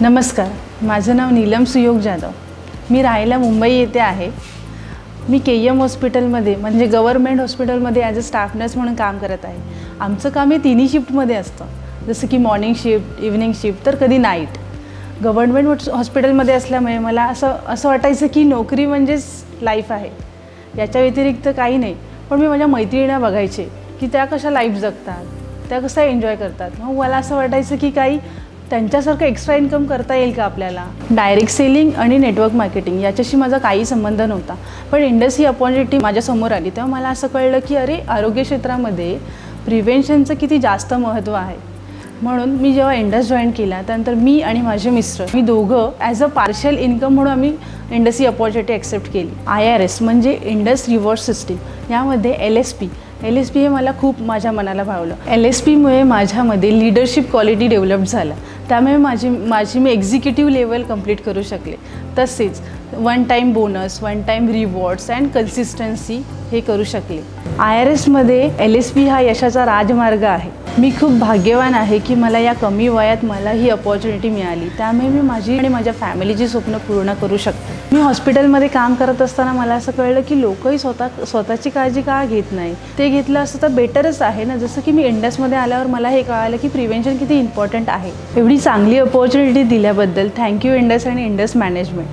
नमस्कार, माझं नाव नीलम सुयोग जाधव। मी राहायला मुंबई येथे आहे। मी केएम हॉस्पिटलमध्ये म्हणजे गव्हर्नमेंट हॉस्पिटलमध्ये ॲज अ स्टाफ नर्स म्हणून काम करत आहे। आमचं काम हे तिन्ही शिफ्टमध्ये असतं, जसं की मॉर्निंग शिफ्ट, इव्हनिंग शिफ्ट, तर कधी नाईट। गव्हर्नमेंट हॉस्पिटलमध्ये असल्यामुळे मला असं वाटायचं की नोकरी म्हणजेच लाईफ आहे, याच्या व्यतिरिक्त काही नाही। पण मी माझ्या मैत्रिणींना बघायचे की त्या कशा लाईफ जगतात, त्या कसा एन्जॉय करतात। मग मला असं वाटायचं की काही त्यांच्यासारखं एक्स्ट्रा इन्कम करता येईल का आपल्याला। डायरेक्ट सेलिंग आणि नेटवर्क मार्केटिंग याच्याशी माझा काही संबंध नव्हता, पण इंडस ही अपॉर्च्युनिटी माझ्यासमोर आली तेव्हा मला असं कळलं की अरे, आरोग्य क्षेत्रामध्ये प्रिव्हेन्शनचं किती जास्त महत्त्व आहे। म्हणून मी जेव्हा इंडस जॉईन केला त्यानंतर मी आणि माझे मिस्टर मी दोघं ॲज अ पार्शियल इन्कम म्हणून आम्ही इंडस ही अपॉर्च्युनिटी ॲक्सेप्ट केली। IRS म्हणजे इंडस रिवॉर्ड सिस्टीम, यामध्ये LSP हे मला खूप माझ्या मनाला भावलं। LSPमुळे माझ्यामध्ये लीडरशिप क्वालिटी डेव्हलप झाला, त्यामुळे माझी मी एक्झिक्युटिव्ह लेवल कंप्लीट करू शकले। तसेच one time bonus, one time rewards and consistency हे करू शकले। IRSमध्ये LSP हा यशाचा राजमार्ग आहे। मी खूप भाग्यवान आहे की मला या कमी वयात मला ही अपॉर्च्युनिटी मिळाली, त्यामुळे मी माझी आणि माझ्या फॅमिलीची स्वप्न पूर्ण करू शकते। मी हॉस्पिटलमध्ये काम करत असताना मला असं कळलं की लोकही स्वतःची काळजी का घेत नाही, ते घेतलं असतं तर बेटरच आहे ना। जसं की मी इंडसमध्ये आल्यावर मला हे कळालं की प्रिव्हेन्शन किती इम्पॉर्टंट आहे। एवढी चांगली अपॉर्च्युनिटी दिल्याबद्दल थँक्यू इंडस आणि इंडस मॅनेजमेंट।